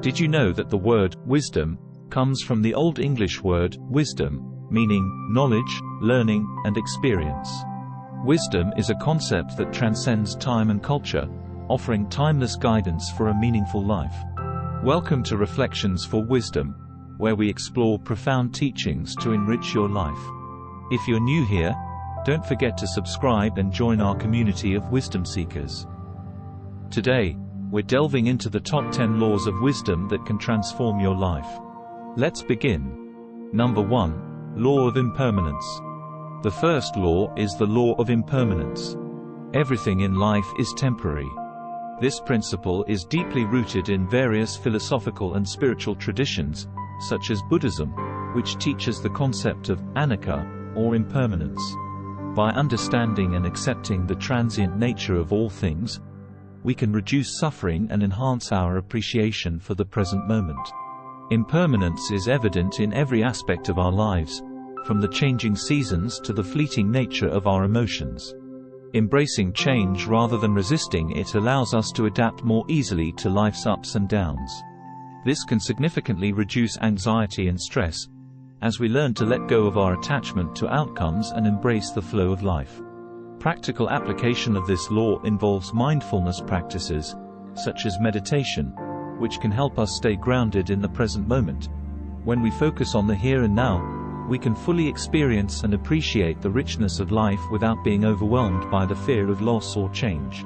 Did you know that the word wisdom comes from the Old English word wisdom, meaning knowledge, learning, and experience? Wisdom is a concept that transcends time and culture, offering timeless guidance for a meaningful life. Welcome to Reflections for Wisdom, where we explore profound teachings to enrich your life. If you're new here, don't forget to subscribe and join our community of wisdom seekers. Today, we're delving into the top 10 laws of wisdom that can transform your life. Let's begin. Number 1. Law of impermanence. The first law is the law of impermanence. Everything in life is temporary. This principle is deeply rooted in various philosophical and spiritual traditions, such as Buddhism, which teaches the concept of anicca, or impermanence. By understanding and accepting the transient nature of all things, we can reduce suffering and enhance our appreciation for the present moment. Impermanence is evident in every aspect of our lives, from the changing seasons to the fleeting nature of our emotions. Embracing change rather than resisting it allows us to adapt more easily to life's ups and downs. This can significantly reduce anxiety and stress, as we learn to let go of our attachment to outcomes and embrace the flow of life. Practical application of this law involves mindfulness practices, such as meditation, which can help us stay grounded in the present moment. When we focus on the here and now, we can fully experience and appreciate the richness of life without being overwhelmed by the fear of loss or change.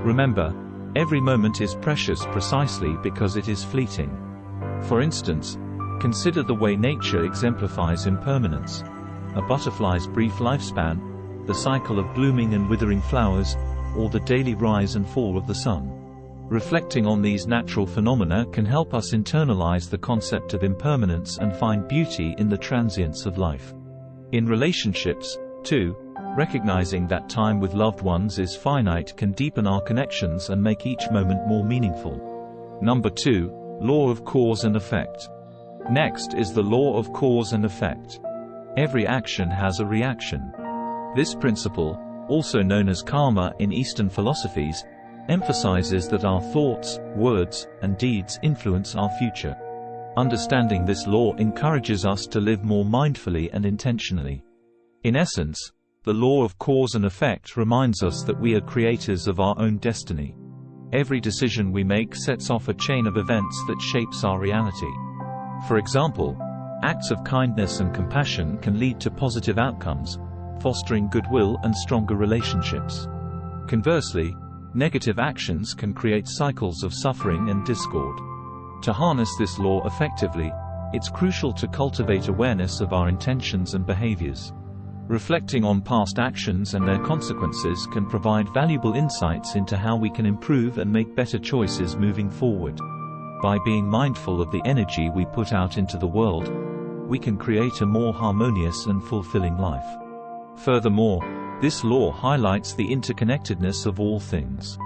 Remember, every moment is precious precisely because it is fleeting. For instance, consider the way nature exemplifies impermanence: a butterfly's brief lifespan, the cycle of blooming and withering flowers, or the daily rise and fall of the sun. Reflecting on these natural phenomena can help us internalize the concept of impermanence and find beauty in the transience of life. In relationships, too, recognizing that time with loved ones is finite can deepen our connections and make each moment more meaningful. Number 2. Law of cause and effect. Next is the law of cause and effect. Every action has a reaction. This principle, also known as karma in Eastern philosophies, emphasizes that our thoughts, words, and deeds influence our future. Understanding this law encourages us to live more mindfully and intentionally. In essence, the law of cause and effect reminds us that we are creators of our own destiny. Every decision we make sets off a chain of events that shapes our reality. For example, acts of kindness and compassion can lead to positive outcomes, fostering goodwill and stronger relationships. Conversely, negative actions can create cycles of suffering and discord. To harness this law effectively, it's crucial to cultivate awareness of our intentions and behaviors. Reflecting on past actions and their consequences can provide valuable insights into how we can improve and make better choices moving forward. By being mindful of the energy we put out into the world, we can create a more harmonious and fulfilling life. Furthermore, this law highlights the interconnectedness of all things.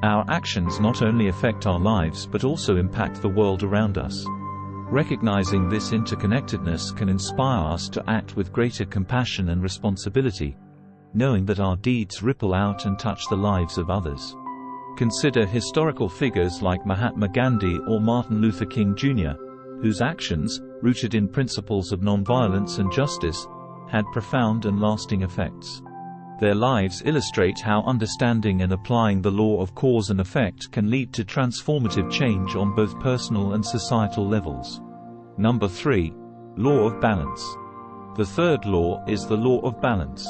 Our actions not only affect our lives but also impact the world around us. Recognizing this interconnectedness can inspire us to act with greater compassion and responsibility, knowing that our deeds ripple out and touch the lives of others. Consider historical figures like Mahatma Gandhi or Martin Luther King Jr., whose actions, rooted in principles of nonviolence and justice, had profound and lasting effects. Their lives illustrate how understanding and applying the law of cause and effect can lead to transformative change on both personal and societal levels. Number 3. Law of balance. The third law is the law of balance.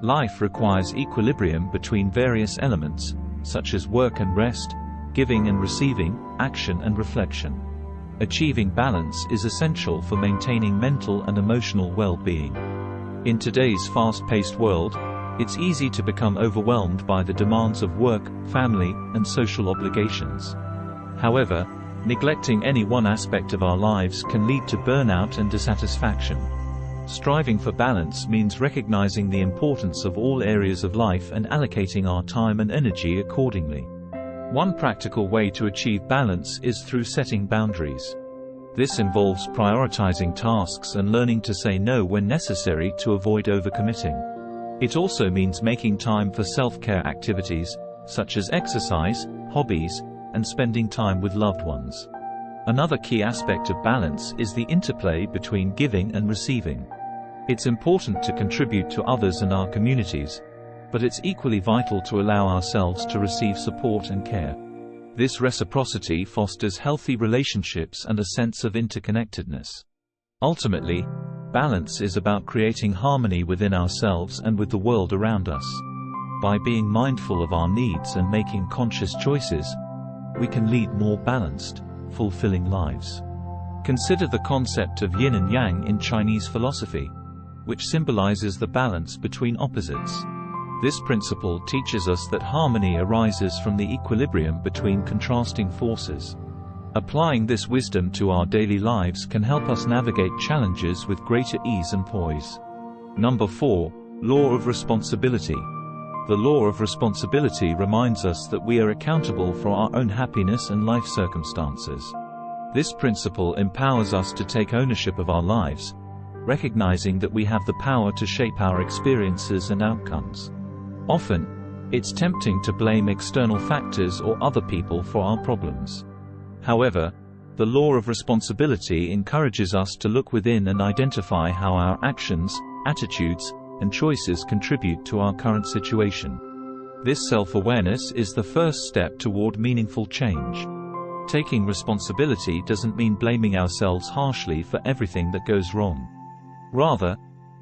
Life requires equilibrium between various elements, such as work and rest, giving and receiving, action and reflection. Achieving balance is essential for maintaining mental and emotional well-being. In today's fast-paced world, it's easy to become overwhelmed by the demands of work, family, and social obligations. However, neglecting any one aspect of our lives can lead to burnout and dissatisfaction. Striving for balance means recognizing the importance of all areas of life and allocating our time and energy accordingly. One practical way to achieve balance is through setting boundaries. This involves prioritizing tasks and learning to say no when necessary to avoid overcommitting. It also means making time for self-care activities, such as exercise, hobbies, and spending time with loved ones. Another key aspect of balance is the interplay between giving and receiving. It's important to contribute to others and our communities, but it's equally vital to allow ourselves to receive support and care. This reciprocity fosters healthy relationships and a sense of interconnectedness. Ultimately, balance is about creating harmony within ourselves and with the world around us. By being mindful of our needs and making conscious choices, we can lead more balanced, fulfilling lives. Consider the concept of yin and yang in Chinese philosophy, which symbolizes the balance between opposites. This principle teaches us that harmony arises from the equilibrium between contrasting forces. Applying this wisdom to our daily lives can help us navigate challenges with greater ease and poise. Number 4. Law of responsibility. The law of responsibility reminds us that we are accountable for our own happiness and life circumstances. This principle empowers us to take ownership of our lives, recognizing that we have the power to shape our experiences and outcomes. Often, it's tempting to blame external factors or other people for our problems. However, the law of responsibility encourages us to look within and identify how our actions, attitudes, and choices contribute to our current situation. This self-awareness is the first step toward meaningful change. Taking responsibility doesn't mean blaming ourselves harshly for everything that goes wrong. Rather,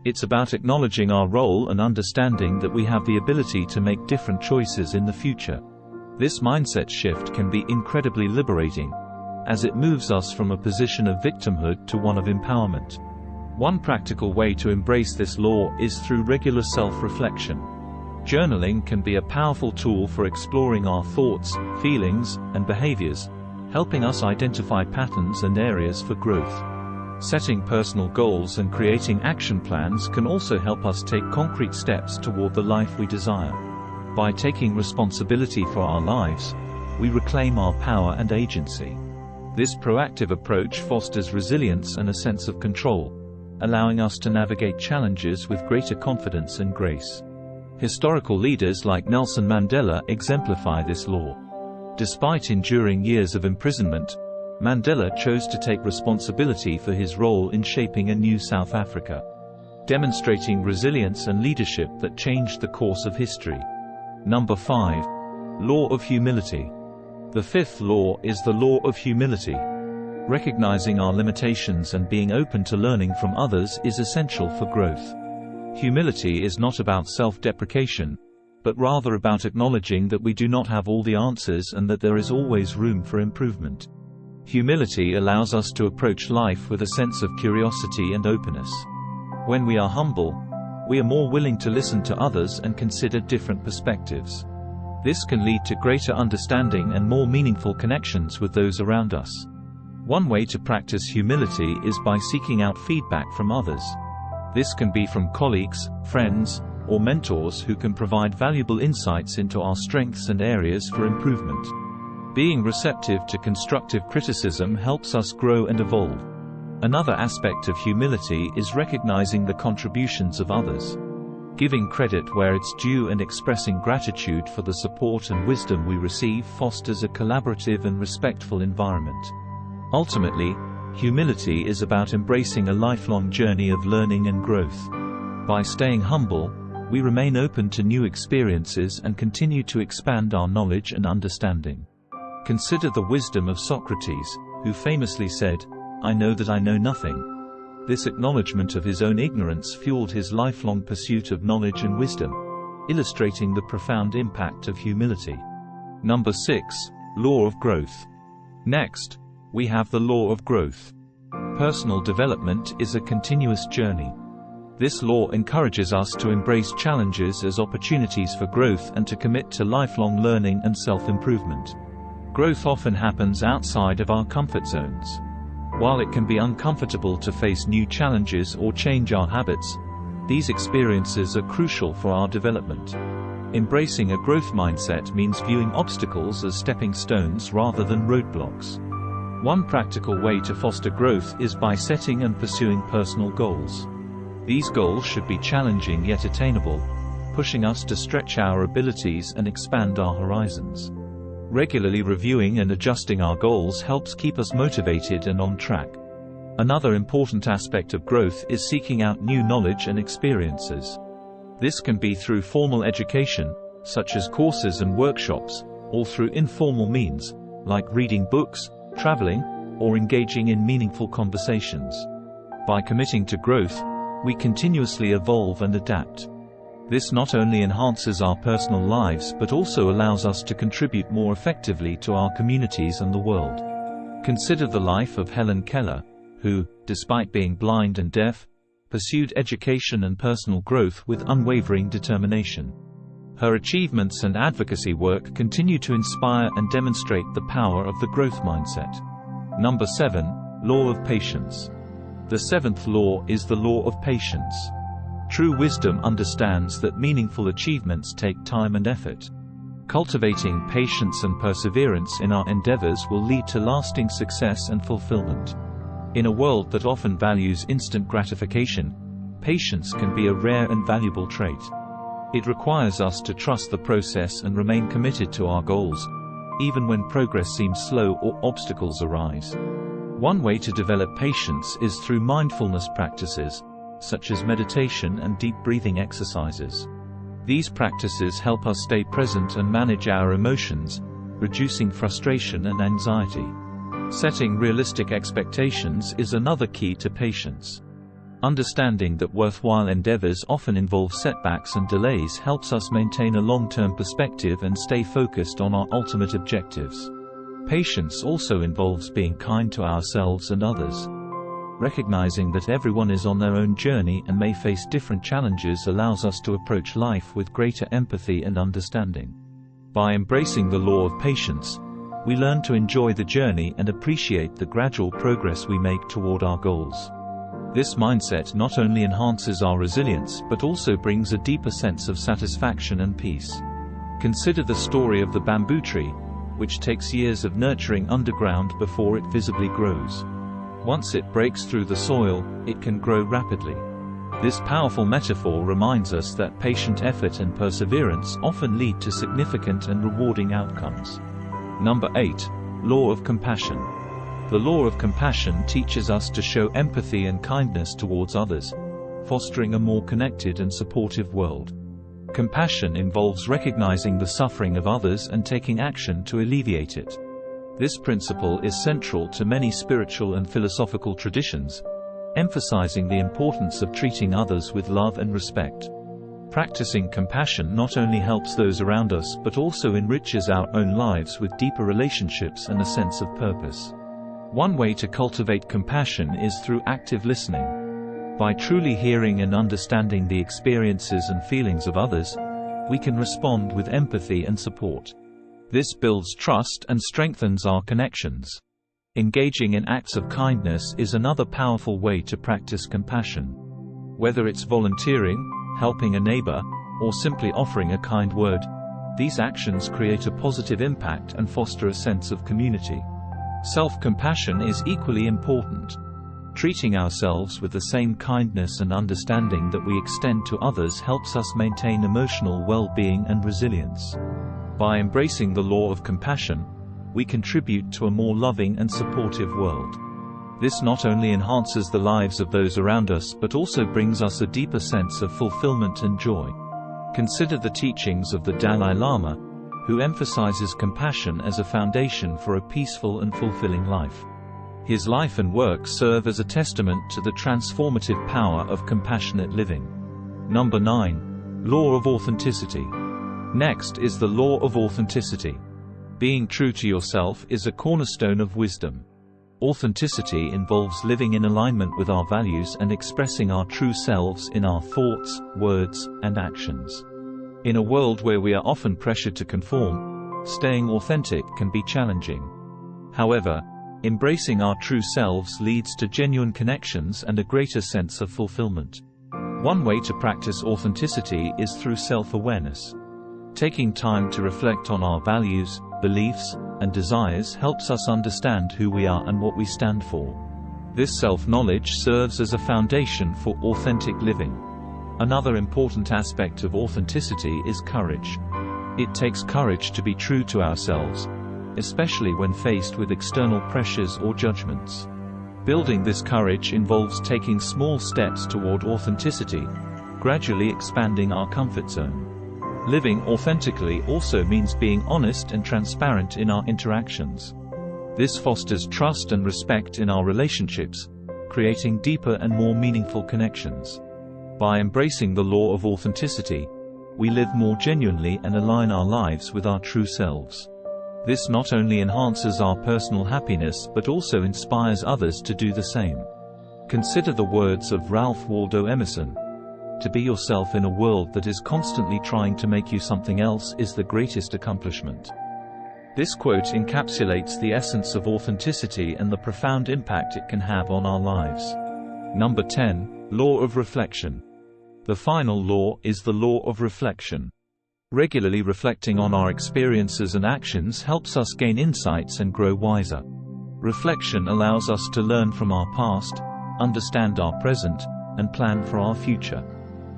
it's about acknowledging our role and understanding that we have the ability to make different choices in the future. This mindset shift can be incredibly liberating, as it moves us from a position of victimhood to one of empowerment. One practical way to embrace this law is through regular self-reflection. Journaling can be a powerful tool for exploring our thoughts, feelings, and behaviors, helping us identify patterns and areas for growth. Setting personal goals and creating action plans can also help us take concrete steps toward the life we desire. By taking responsibility for our lives, we reclaim our power and agency. This proactive approach fosters resilience and a sense of control, allowing us to navigate challenges with greater confidence and grace. Historical leaders like Nelson Mandela exemplify this law. Despite enduring years of imprisonment, Mandela chose to take responsibility for his role in shaping a new South Africa, demonstrating resilience and leadership that changed the course of history. Number 5. Law of humility. The fifth law is the law of humility. Recognizing our limitations and being open to learning from others is essential for growth. Humility is not about self-deprecation, but rather about acknowledging that we do not have all the answers and that there is always room for improvement. Humility allows us to approach life with a sense of curiosity and openness. When we are humble, we are more willing to listen to others and consider different perspectives. This can lead to greater understanding and more meaningful connections with those around us. One way to practice humility is by seeking out feedback from others. This can be from colleagues, friends, or mentors who can provide valuable insights into our strengths and areas for improvement. Being receptive to constructive criticism helps us grow and evolve. Another aspect of humility is recognizing the contributions of others. Giving credit where it's due and expressing gratitude for the support and wisdom we receive fosters a collaborative and respectful environment. Ultimately, humility is about embracing a lifelong journey of learning and growth. By staying humble, we remain open to new experiences and continue to expand our knowledge and understanding. Consider the wisdom of Socrates, who famously said, "I know that I know nothing." This acknowledgement of his own ignorance fueled his lifelong pursuit of knowledge and wisdom, illustrating the profound impact of humility. Number 6. Law of growth. Next, we have the law of growth. Personal development is a continuous journey. This law encourages us to embrace challenges as opportunities for growth and to commit to lifelong learning and self-improvement. Growth often happens outside of our comfort zones. While it can be uncomfortable to face new challenges or change our habits, these experiences are crucial for our development. Embracing a growth mindset means viewing obstacles as stepping stones rather than roadblocks. One practical way to foster growth is by setting and pursuing personal goals. These goals should be challenging yet attainable, pushing us to stretch our abilities and expand our horizons. Regularly reviewing and adjusting our goals helps keep us motivated and on track. Another important aspect of growth is seeking out new knowledge and experiences. This can be through formal education, such as courses and workshops, or through informal means, like reading books, traveling, or engaging in meaningful conversations. By committing to growth, we continuously evolve and adapt. This not only enhances our personal lives but also allows us to contribute more effectively to our communities and the world. Consider the life of Helen Keller, who, despite being blind and deaf, pursued education and personal growth with unwavering determination. Her achievements and advocacy work continue to inspire and demonstrate the power of the growth mindset. Number 7. Law of patience. The seventh law is the law of patience. True wisdom understands that meaningful achievements take time and effort. Cultivating patience and perseverance in our endeavors will lead to lasting success and fulfillment. In a world that often values instant gratification, patience can be a rare and valuable trait. It requires us to trust the process and remain committed to our goals, even when progress seems slow or obstacles arise. One way to develop patience is through mindfulness practices, such as meditation and deep breathing exercises. These practices help us stay present and manage our emotions, reducing frustration and anxiety. Setting realistic expectations is another key to patience. Understanding that worthwhile endeavors often involve setbacks and delays helps us maintain a long-term perspective and stay focused on our ultimate objectives. Patience also involves being kind to ourselves and others. Recognizing that everyone is on their own journey and may face different challenges allows us to approach life with greater empathy and understanding. By embracing the law of patience, we learn to enjoy the journey and appreciate the gradual progress we make toward our goals. This mindset not only enhances our resilience but also brings a deeper sense of satisfaction and peace. Consider the story of the bamboo tree, which takes years of nurturing underground before it visibly grows. Once it breaks through the soil, it can grow rapidly. This powerful metaphor reminds us that patient effort and perseverance often lead to significant and rewarding outcomes. Number 8. Law of compassion. The law of compassion teaches us to show empathy and kindness towards others, fostering a more connected and supportive world. Compassion involves recognizing the suffering of others and taking action to alleviate it. This principle is central to many spiritual and philosophical traditions, emphasizing the importance of treating others with love and respect. Practicing compassion not only helps those around us but also enriches our own lives with deeper relationships and a sense of purpose. One way to cultivate compassion is through active listening. By truly hearing and understanding the experiences and feelings of others, we can respond with empathy and support. This builds trust and strengthens our connections. Engaging in acts of kindness is another powerful way to practice compassion. Whether it's volunteering, helping a neighbor, or simply offering a kind word, these actions create a positive impact and foster a sense of community. Self-compassion is equally important. Treating ourselves with the same kindness and understanding that we extend to others helps us maintain emotional well-being and resilience. By embracing the law of compassion, we contribute to a more loving and supportive world. This not only enhances the lives of those around us but also brings us a deeper sense of fulfillment and joy. Consider the teachings of the Dalai Lama, who emphasizes compassion as a foundation for a peaceful and fulfilling life. His life and work serve as a testament to the transformative power of compassionate living. Number 9. Law of authenticity. Next is the law of authenticity. Being true to yourself is a cornerstone of wisdom. Authenticity involves living in alignment with our values and expressing our true selves in our thoughts, words, and actions. In a world where we are often pressured to conform, staying authentic can be challenging. However, embracing our true selves leads to genuine connections and a greater sense of fulfillment. One way to practice authenticity is through self-awareness. Taking time to reflect on our values, beliefs, and desires helps us understand who we are and what we stand for. This self-knowledge serves as a foundation for authentic living. Another important aspect of authenticity is courage. It takes courage to be true to ourselves, especially when faced with external pressures or judgments. Building this courage involves taking small steps toward authenticity, gradually expanding our comfort zone. Living authentically also means being honest and transparent in our interactions. This fosters trust and respect in our relationships, creating deeper and more meaningful connections. By embracing the law of authenticity, we live more genuinely and align our lives with our true selves. This not only enhances our personal happiness but also inspires others to do the same. Consider the words of Ralph Waldo Emerson: "To be yourself in a world that is constantly trying to make you something else is the greatest accomplishment." This quote encapsulates the essence of authenticity and the profound impact it can have on our lives. Number 10. Law of reflection. The final law is the law of reflection. Regularly reflecting on our experiences and actions helps us gain insights and grow wiser. Reflection allows us to learn from our past, understand our present, and plan for our future.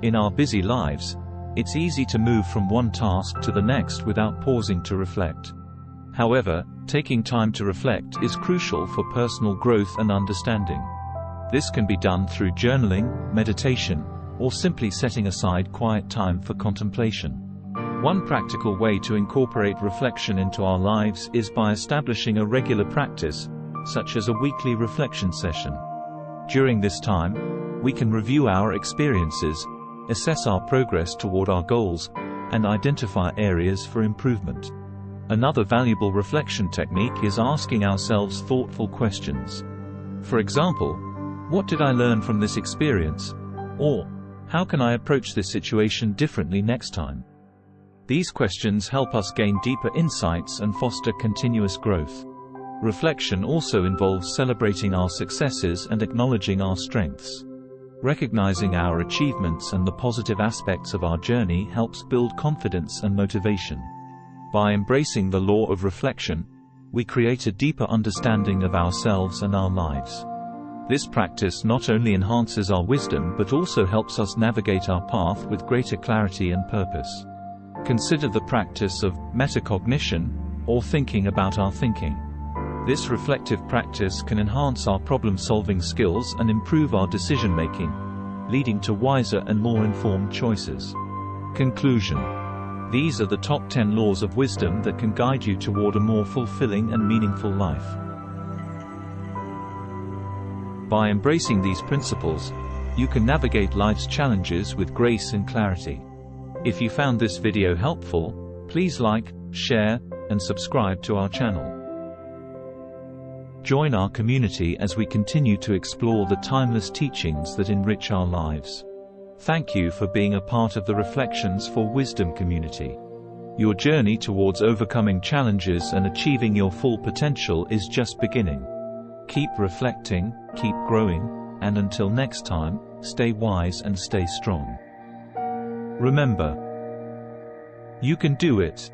In our busy lives, it's easy to move from one task to the next without pausing to reflect. However, taking time to reflect is crucial for personal growth and understanding. This can be done through journaling, meditation, or simply setting aside quiet time for contemplation. One practical way to incorporate reflection into our lives is by establishing a regular practice, such as a weekly reflection session. During this time, we can review our experiences, assess our progress toward our goals, and identify areas for improvement. Another valuable reflection technique is asking ourselves thoughtful questions. For example, what did I learn from this experience? Or, how can I approach this situation differently next time? These questions help us gain deeper insights and foster continuous growth. Reflection also involves celebrating our successes and acknowledging our strengths. Recognizing our achievements and the positive aspects of our journey helps build confidence and motivation. By embracing the law of reflection, we create a deeper understanding of ourselves and our lives. This practice not only enhances our wisdom but also helps us navigate our path with greater clarity and purpose. Consider the practice of metacognition, or thinking about our thinking. This reflective practice can enhance our problem-solving skills and improve our decision-making, leading to wiser and more informed choices. Conclusion. These are the top 10 laws of wisdom that can guide you toward a more fulfilling and meaningful life. By embracing these principles, you can navigate life's challenges with grace and clarity. If you found this video helpful, please like, share, and subscribe to our channel. Join our community as we continue to explore the timeless teachings that enrich our lives. Thank you for being a part of the Reflections for Wisdom community. Your journey towards overcoming challenges and achieving your full potential is just beginning. Keep reflecting, keep growing, and until next time, stay wise and stay strong. Remember, you can do it.